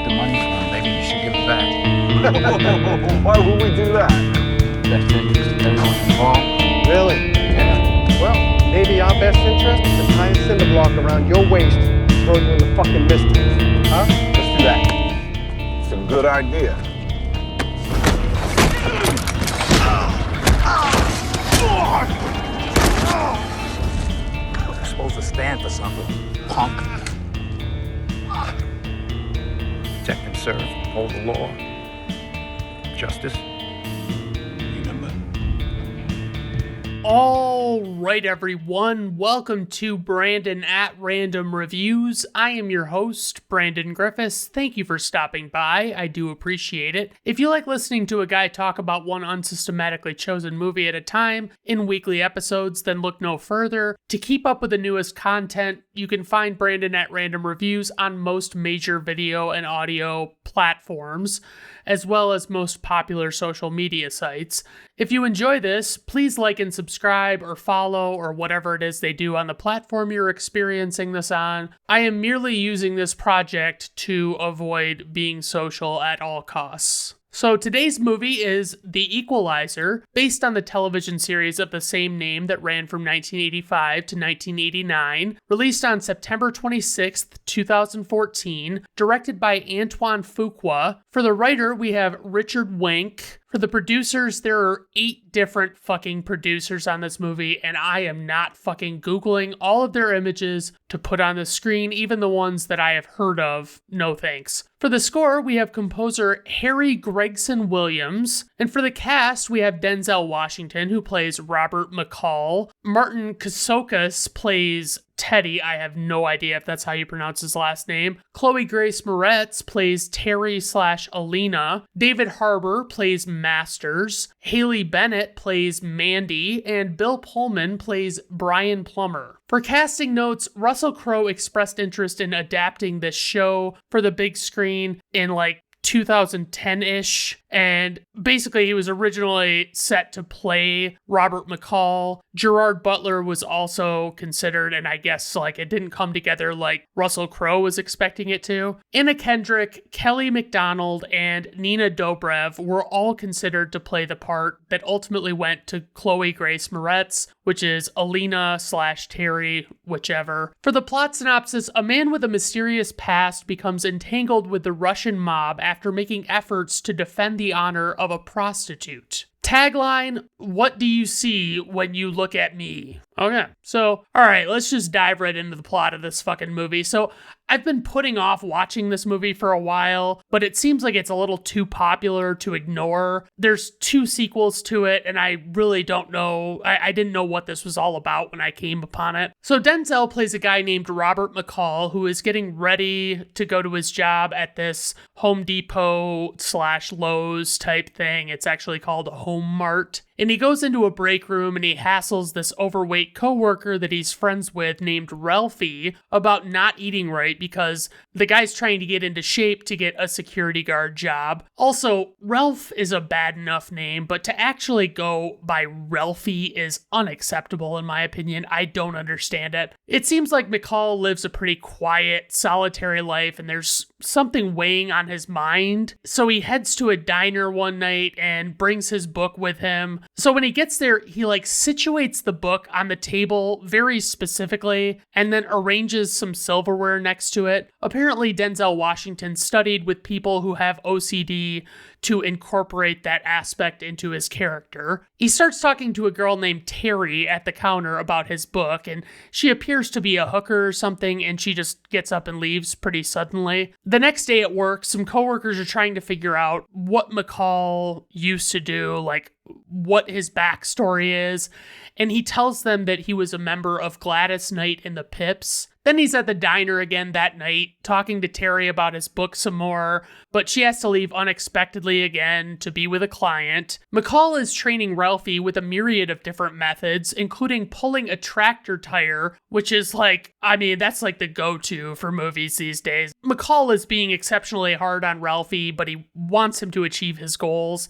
the money for him. Maybe you should give it back. Why would we do that? Best interest of everyone involved. Really? Yeah. Well, maybe our best interest is to tie a cinder block around your waist and throw you in the fucking Mystics. Huh? Let's do that. It's a good idea. You're supposed to stand for something, punk. Protect and serve, hold the law, justice. Remember. All right, everyone. Welcome to Brandon at Random Reviews. I am your host, Brandon Griffiths. Thank you for stopping by. I do appreciate it. If you like listening to a guy talk about one unsystematically chosen movie at a time in weekly episodes, then look no further. To keep up with the newest content, you can find Brandon at Random Reviews on most major video and audio platforms, as well as most popular social media sites. If you enjoy this, please like and subscribe or follow or whatever it is they do on the platform you're experiencing this on. I am merely using this project to avoid being social at all costs. So today's movie is The Equalizer, based on the television series of the same name that ran from 1985 to 1989, released on September 26th, 2014, directed by Antoine Fuqua. For the writer, we have Richard Wenk. For the producers, there are 8 different fucking producers on this movie, and I am not fucking Googling all of their images to put on the screen, even the ones that I have heard of. No thanks. For the score, we have composer Harry Gregson Williams, and for the cast, we have Denzel Washington, who plays Robert McCall. Martin Kasokas plays Teddy. I have no idea if that's how you pronounce his last name. Chloe Grace Moretz plays Terry/Alina. David Harbour plays Masters. Haley Bennett plays Mandy. And Bill Pullman plays Brian Plummer. For casting notes, Russell Crowe expressed interest in adapting this show for the big screen in 2010-ish, and basically he was originally set to play Robert McCall. Gerard Butler was also considered, and I guess it didn't come together like Russell Crowe was expecting it to. Anna Kendrick, Kelly MacDonald, and Nina Dobrev were all considered to play the part that ultimately went to Chloe Grace Moretz, which is Alina/Terry, whichever. For the plot synopsis, a man with a mysterious past becomes entangled with the Russian mob after making efforts to defend the honor of a prostitute. Tagline, what do you see when you look at me? Okay, so, alright, let's just dive right into the plot of this fucking movie. So, I've been putting off watching this movie for a while, but it seems like it's a little too popular to ignore. There's 2 sequels to it, and I really don't know, I didn't know what this was all about when I came upon it. So Denzel plays a guy named Robert McCall, who is getting ready to go to his job at this Home Depot/Lowe's type thing. It's actually called a Home Mart. And he goes into a break room and he hassles this overweight coworker that he's friends with named Ralphie about not eating right because the guy's trying to get into shape to get a security guard job. Also, Ralph is a bad enough name, but to actually go by Ralphie is unacceptable in my opinion. I don't understand it. It seems like McCall lives a pretty quiet, solitary life and there's something weighing on his mind. So he heads to a diner one night and brings his book with him. So when he gets there, he situates the book on the table very specifically and then arranges some silverware next to it. Apparently Denzel Washington studied with people who have OCD to incorporate that aspect into his character. He starts talking to a girl named Terry at the counter about his book, and she appears to be a hooker or something, and she just gets up and leaves pretty suddenly. The next day at work, some coworkers are trying to figure out what McCall used to do, what his backstory is, and he tells them that he was a member of Gladys Knight and the Pips. Then he's at the diner again that night, talking to Terry about his book some more, but she has to leave unexpectedly again to be with a client. McCall is training Ralphie with a myriad of different methods, including pulling a tractor tire, which is that's the go-to for movies these days. McCall is being exceptionally hard on Ralphie, but he wants him to achieve his goals.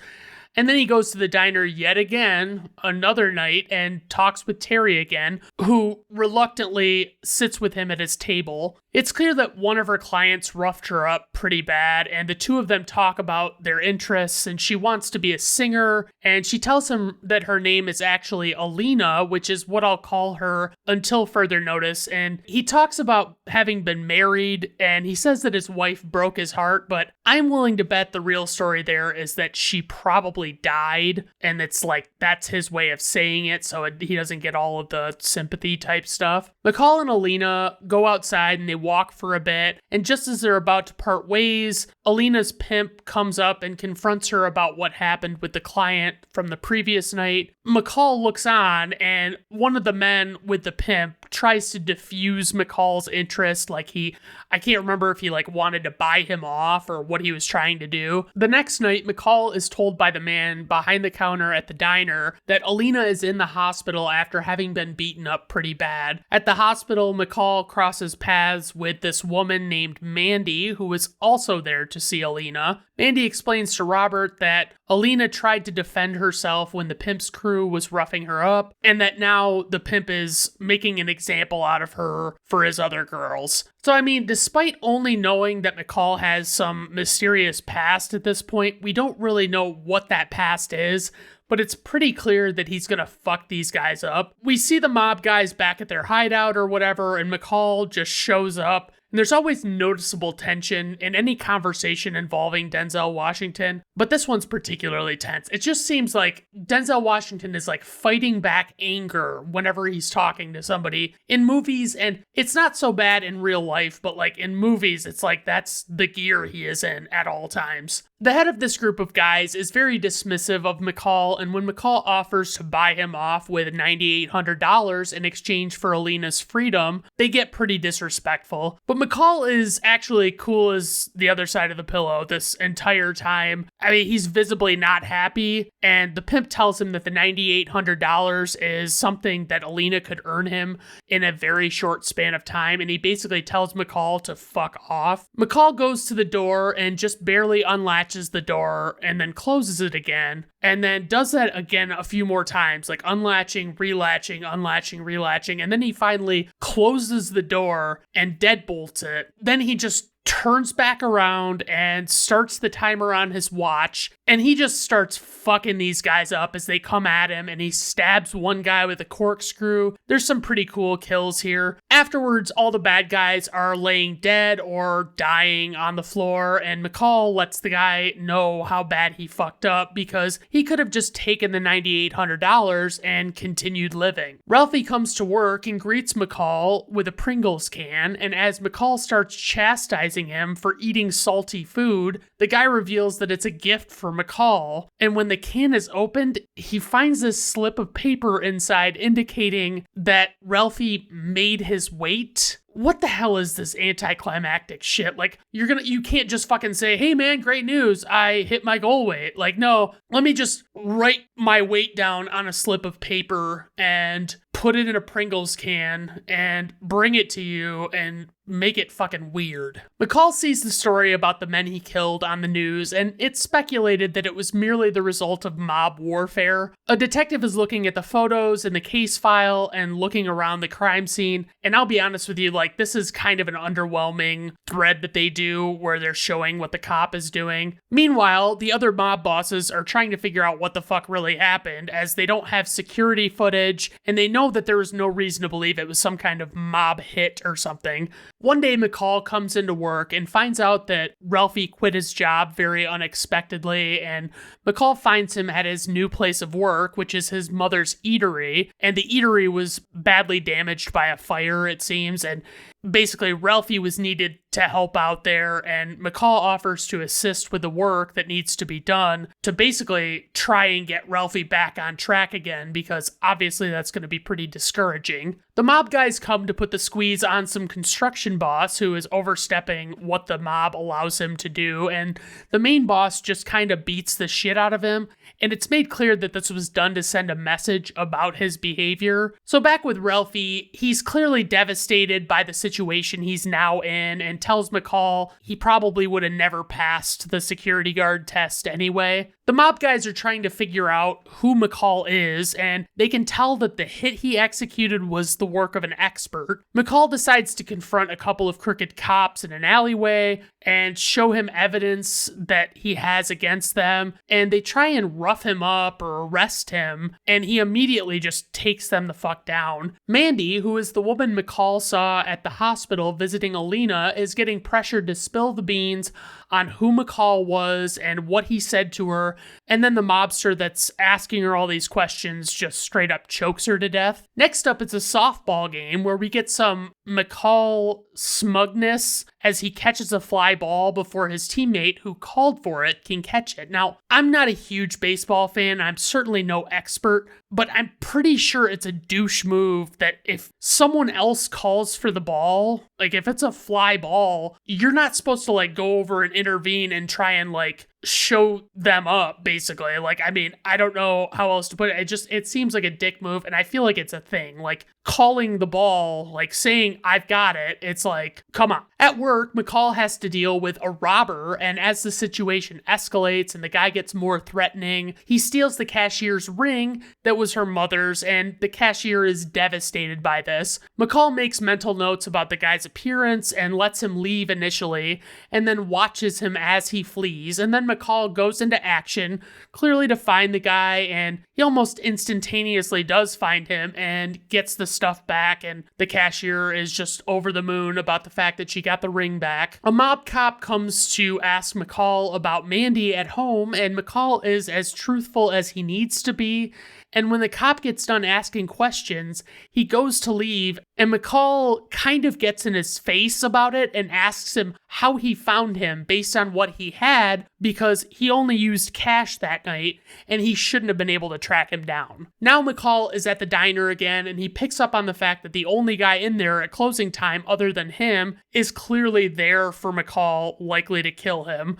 And then he goes to the diner yet again, another night, and talks with Terry again, who reluctantly sits with him at his table. It's clear that one of her clients roughed her up pretty bad, and the two of them talk about their interests, and she wants to be a singer, and she tells him that her name is actually Alina, which is what I'll call her until further notice, and he talks about having been married, and he says that his wife broke his heart, but I'm willing to bet the real story there is that she probably died, and it's like, that's his way of saying it, so he doesn't get all of the sympathy type stuff. McCall and Alina go outside, and they walk for a bit, and just as they're about to part ways, Alina's pimp comes up and confronts her about what happened with the client from the previous night. McCall looks on, and one of the men with the pimp tries to diffuse McCall's interest, like I can't remember if he like wanted to buy him off or what he was trying to do. The next night, McCall is told by the man behind the counter at the diner that Alina is in the hospital after having been beaten up pretty bad. At the hospital, McCall crosses paths with this woman named Mandy, who is also there to see Alina. Mandy explains to Robert that Alina tried to defend herself when the pimp's crew was roughing her up, and that now the pimp is making an example out of her for his other girls. So, I mean, despite only knowing that McCall has some mysterious past at this point, we don't really know what that past is, but it's pretty clear that he's gonna fuck these guys up. We see the mob guys back at their hideout or whatever, and McCall just shows up. And there's always noticeable tension in any conversation involving Denzel Washington, but this one's particularly tense. It just seems like Denzel Washington is like fighting back anger whenever he's talking to somebody in movies, and it's not so bad in real life, but like in movies, it's like that's the gear he is in at all times. The head of this group of guys is very dismissive of McCall, and when McCall offers to buy him off with $9,800 in exchange for Alina's freedom, they get pretty disrespectful. But McCall is actually cool as the other side of the pillow this entire time. I mean, he's visibly not happy, and the pimp tells him that the $9,800 is something that Alina could earn him in a very short span of time, and he basically tells McCall to fuck off. McCall goes to the door and just barely unlatches the door and then closes it again, and then does that again a few more times, like unlatching, relatching, unlatching, relatching, and then he finally closes the door and deadbolts it. Then he just turns back around and starts the timer on his watch, and he just starts fucking these guys up as they come at him, and he stabs one guy with a corkscrew. There's some pretty cool kills here. Afterwards, all the bad guys are laying dead or dying on the floor, and McCall lets the guy know how bad he fucked up because he could have just taken the $9,800 and continued living. Ralphie comes to work and greets McCall with a Pringles can, and as McCall starts chastising him for eating salty food, the guy reveals that it's a gift for McCall, and when the can is opened, he finds this slip of paper inside indicating that Ralphie made his weight. What the hell is this anticlimactic shit? Like, you can't just fucking say, hey man, great news, I hit my goal weight. Like, no, let me just write my weight down on a slip of paper and put it in a Pringles can and bring it to you and make it fucking weird. McCall sees the story about the men he killed on the news, and it's speculated that it was merely the result of mob warfare. A detective is looking at the photos in the case file and looking around the crime scene, and I'll be honest with you, like, this is kind of an underwhelming thread that they do where they're showing what the cop is doing. Meanwhile, the other mob bosses are trying to figure out what the fuck really happened, as they don't have security footage, and they know that there was no reason to believe it was some kind of mob hit or something. One day, McCall comes into work and finds out that Ralphie quit his job very unexpectedly, and McCall finds him at his new place of work, which is his mother's eatery, and the eatery was badly damaged by a fire, it seems, and basically Ralphie was needed to help out there, and McCall offers to assist with the work that needs to be done to basically try and get Ralphie back on track again, because obviously that's going to be pretty discouraging. The mob guys come to put the squeeze on some construction boss who is overstepping what the mob allows him to do, and the main boss just kind of beats the shit out of him, and it's made clear that this was done to send a message about his behavior. So back with Ralphie, he's clearly devastated by the situation he's now in and tells McCall he probably would have never passed the security guard test anyway. The mob guys are trying to figure out who McCall is, and they can tell that the hit he executed was the work of an expert. McCall decides to confront a couple of crooked cops in an alleyway and show him evidence that he has against them, and they try and rough him up or arrest him, and he immediately just takes them the fuck down. Mandy, who is the woman McCall saw at the hospital visiting Alina, is getting pressured to spill the beans on who McCall was and what he said to her, and then the mobster that's asking her all these questions just straight up chokes her to death. Next up, it's a softball game where we get some McCall smugness as he catches a fly ball before his teammate who called for it can catch it. Now, I'm not a huge baseball fan, I'm certainly no expert, but I'm pretty sure it's a douche move that if someone else calls for the ball, like if it's a fly ball, you're not supposed to like go over and intervene and try and like show them up, basically. Like, I mean, I don't know how else to put it. It seems like a dick move, and I feel like it's a thing. Like, calling the ball, like saying, I've got it, it's like, come on. At work, McCall has to deal with a robber, and as the situation escalates and the guy gets more threatening, he steals the cashier's ring that was her mother's, and the cashier is devastated by this. McCall makes mental notes about the guy's appearance and lets him leave initially, and then watches him as he flees, and then McCall goes into action, clearly to find the guy, and he almost instantaneously does find him and gets the stuff back, and the cashier is just over the moon about the fact that she got the ring back. A mob cop comes to ask McCall about Mandy at home, and McCall is as truthful as he needs to be. And when the cop gets done asking questions, he goes to leave, and McCall kind of gets in his face about it and asks him how he found him based on what he had, because he only used cash that night, and he shouldn't have been able to track him down. Now McCall is at the diner again, and he picks up on the fact that the only guy in there at closing time other than him is clearly there for McCall, likely to kill him.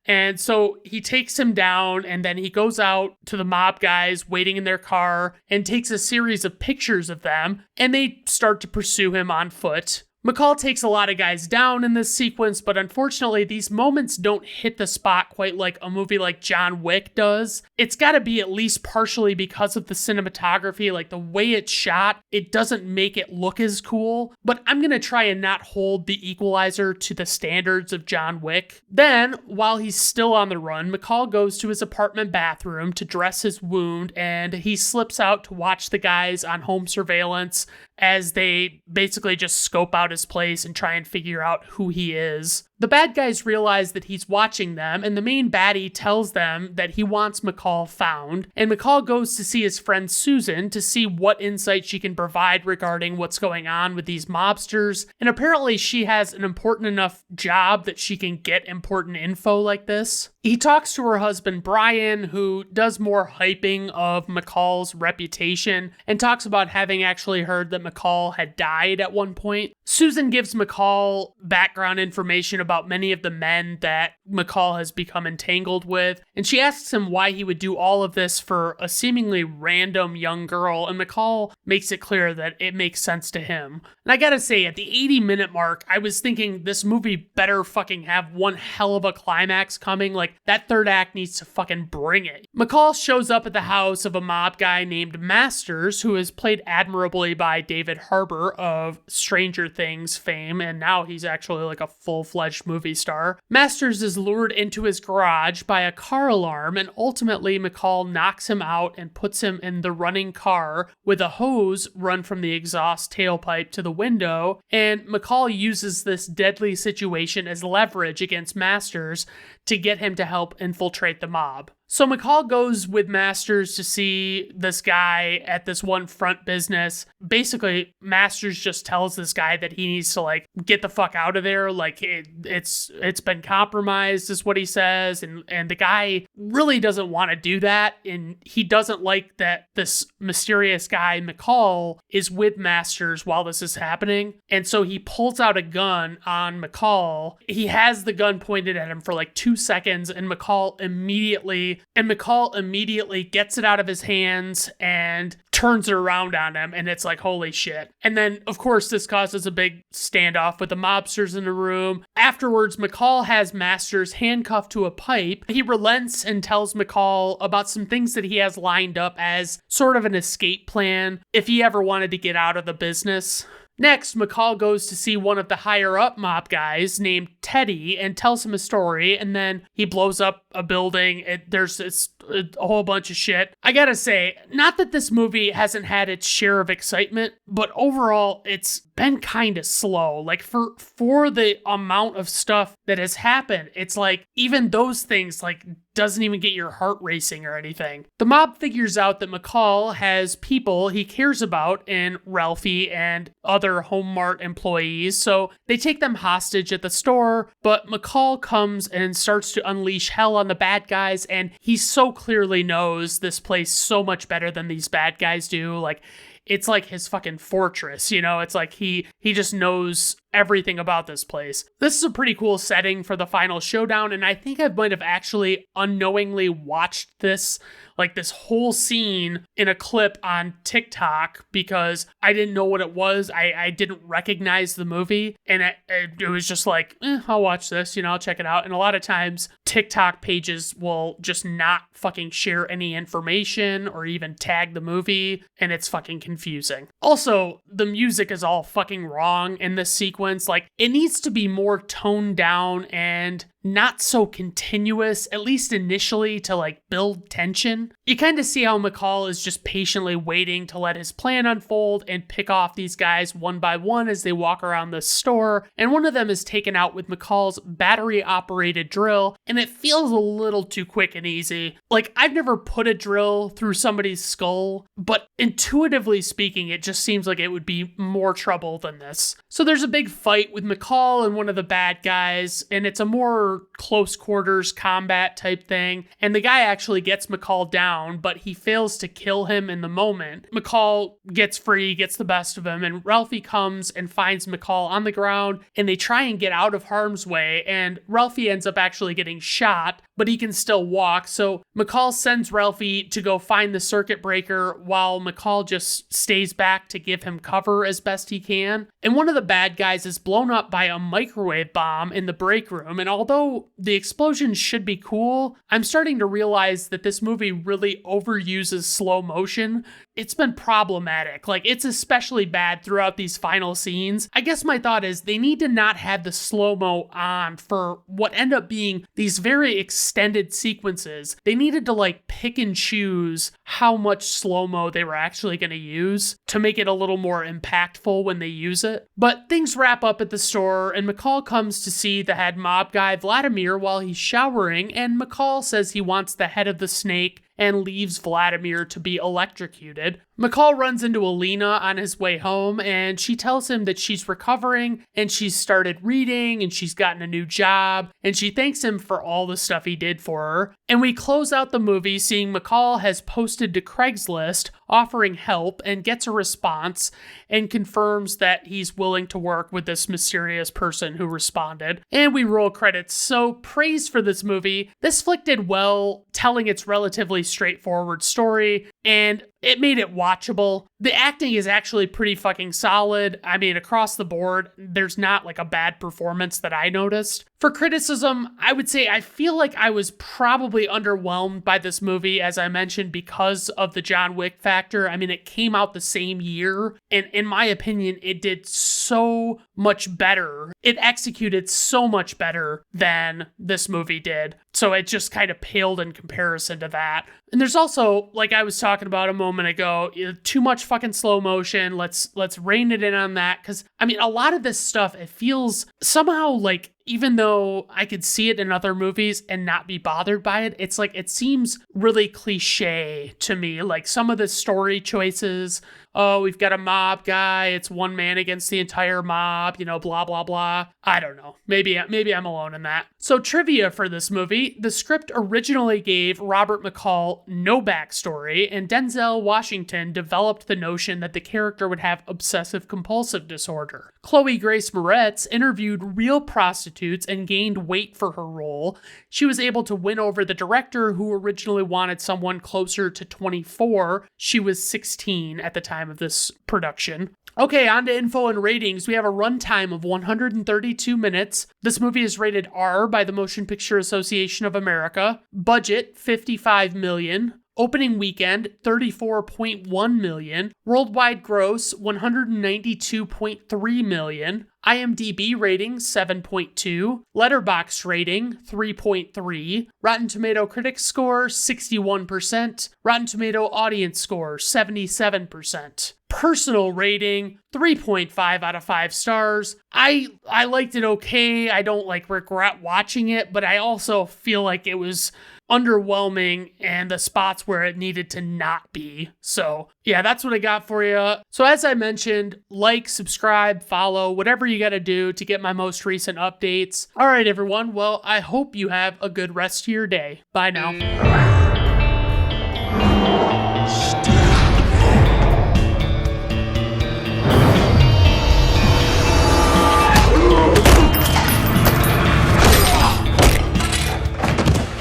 And so he takes him down, and then he goes out to the mob guys waiting in their car and takes a series of pictures of them, and they start to pursue him on foot. McCall takes a lot of guys down in this sequence, but unfortunately these moments don't hit the spot quite like a movie like John Wick does. It's got to be at least partially because of the cinematography, like the way it's shot, it doesn't make it look as cool, but I'm going to try and not hold the Equalizer to the standards of John Wick. Then, while he's still on the run, McCall goes to his apartment bathroom to dress his wound, and he slips out to watch the guys on home surveillance as they basically just scope out his place and try and figure out who he is. The bad guys realize that he's watching them, and the main baddie tells them that he wants McCall found, and McCall goes to see his friend Susan to see what insight she can provide regarding what's going on with these mobsters, and apparently she has an important enough job that she can get important info like this. He talks to her husband Brian, who does more hyping of McCall's reputation, and talks about having actually heard that McCall had died at one point. Susan gives McCall background information about many of the men that McCall has become entangled with, and she asks him why he would do all of this for a seemingly random young girl, and McCall makes it clear that it makes sense to him. And I gotta say, at the 80-minute mark, I was thinking this movie better fucking have one hell of a climax coming. Like, that third act needs to fucking bring it. McCall shows up at the house of a mob guy named Masters, who is played admirably by David Harbour of Stranger Things fame, and now he's actually like a full-fledged movie star. Masters is lured into his garage by a car alarm, and ultimately McCall knocks him out and puts him in the running car with a hose run from the exhaust tailpipe to the window, and McCall uses this deadly situation as leverage against Masters to get him to help infiltrate the mob. So McCall goes with Masters to see this guy at this one front business. Basically, Masters just tells this guy that he needs to like get the fuck out of there. Like it's been compromised is what he says. And the guy really doesn't want to do that. And he doesn't like that this mysterious guy, McCall, is with Masters while this is happening. And so he pulls out a gun on McCall. He has the gun pointed at him for like 2 seconds, and McCall immediately movie, and McCall immediately gets it out of his hands and turns it around on him, and it's like, holy shit. And then, of course, this causes a big standoff with the mobsters in the room. Afterwards, McCall has Masters handcuffed to a pipe. He relents and tells McCall about some things that he has lined up as sort of an escape plan if he ever wanted to get out of the business. Next, McCall goes to see one of the higher-up mob guys named Teddy and tells him a story, and then he blows up a building. There's a whole bunch of shit. I gotta say, not that this movie hasn't had its share of excitement, but overall, it's been kind of slow. Like, for the amount of stuff that has happened, it's like, even those things, like, doesn't even get your heart racing or anything. The mob figures out that McCall has people he cares about in Ralphie and other Home Mart employees, so they take them hostage at the store, but McCall comes and starts to unleash hell on the bad guys, and he so clearly knows this place so much better than these bad guys do. Like, it's like his fucking fortress, you know? It's like he just knows everything about this place. This is a pretty cool setting for the final showdown, and I think I might have actually unknowingly watched this, like this whole scene in a clip on TikTok because I didn't know what it was. I didn't recognize the movie, and it was just like, I'll watch this, you know, I'll check it out. And a lot of times TikTok pages will just not fucking share any information or even tag the movie, and it's fucking confusing. Also, the music is all fucking wrong in this sequence. Like, it needs to be more toned down and not so continuous, at least initially, to like build tension. You kind of see how McCall is just patiently waiting to let his plan unfold and pick off these guys one by one as they walk around the store, and one of them is taken out with McCall's battery-operated drill, and it feels a little too quick and easy. Like, I've never put a drill through somebody's skull, but intuitively speaking, it just seems like it would be more trouble than this. So there's a big fight with McCall and one of the bad guys, and it's a more close quarters combat type thing, and the guy actually gets McCall down, but he fails to kill him in the moment. McCall gets free, gets the best of him, and Ralphie comes and finds McCall on the ground, and they try and get out of harm's way, and Ralphie ends up actually getting shot, but he can still walk, so McCall sends Ralphie to go find the circuit breaker while McCall just stays back to give him cover as best he can. And one of the bad guys is blown up by a microwave bomb in the break room, and although the explosions should be cool, I'm starting to realize that this movie really overuses slow motion. It's been problematic. Like, it's especially bad throughout these final scenes. I guess my thought is they need to not have the slow-mo on for what end up being these very extended sequences. They needed to like pick and choose how much slow-mo they were actually going to use to make it a little more impactful when they use it. But things wrap up at the store, and McCall comes to see the head mob guy Vladimir while he's showering, and McCall says he wants the head of the snake and leaves Vladimir to be electrocuted. McCall runs into Alina on his way home, and she tells him that she's recovering, and she's started reading, and she's gotten a new job, and she thanks him for all the stuff he did for her. And we close out the movie seeing McCall has posted to Craigslist offering help and gets a response and confirms that he's willing to work with this mysterious person who responded. And we roll credits. So praise for this movie. This flick did well, telling its relatively straightforward story, and it made it watchable. The acting is actually pretty fucking solid. I mean, across the board, there's not like a bad performance that I noticed. For criticism, I would say I feel like I was probably underwhelmed by this movie, as I mentioned, because of the John Wick factor. I mean, it came out the same year, and in my opinion, it did so much better. It executed so much better than this movie did. So it just kind of paled in comparison to that. And there's also, like I was talking about a moment ago, too much fucking slow motion. Let's rein it in on that. Because, I mean, a lot of this stuff, it feels somehow like, even though I could see it in other movies and not be bothered by it, it's like, it seems really cliche to me. Like some of the story choices, oh, we've got a mob guy, it's one man against the entire mob, you know, blah, blah, blah. I don't know. Maybe I'm alone in that. So trivia for this movie, the script originally gave Robert McCall no backstory, and Denzel Washington developed the notion that the character would have obsessive compulsive disorder. Chloe Grace Moretz interviewed real prostitutes prostitutes and gained weight for her role. She was able to win over the director, who originally wanted someone closer to 24. She was 16 at the time of this production. Okay, on to info and ratings. We have a runtime of 132 minutes. This movie is rated R by the Motion Picture Association of America. Budget, $55 million. Opening weekend, $34.1 million. Worldwide gross, $192.3 million. IMDb rating, 7.2. Letterboxd rating, 3.3. Rotten Tomato Critics score, 61%. Rotten Tomato Audience score, 77%. Personal rating, 3.5 out of 5 stars. I liked it okay. I don't regret watching it, but I also feel like it was underwhelming and the spots where it needed to not be. So yeah, that's what I got for you. So as I mentioned, like, subscribe, follow, whatever you got to do to get my most recent updates. All right, everyone. Well, I hope you have a good rest of your day. Bye now.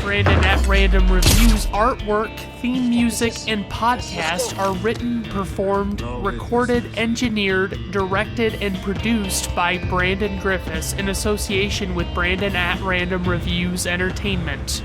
Brandon at Random Reviews. Artwork, theme music, and podcast are written, performed, recorded, engineered, directed, and produced by Brandon Griffiths in association with Brandon at Random Reviews Entertainment.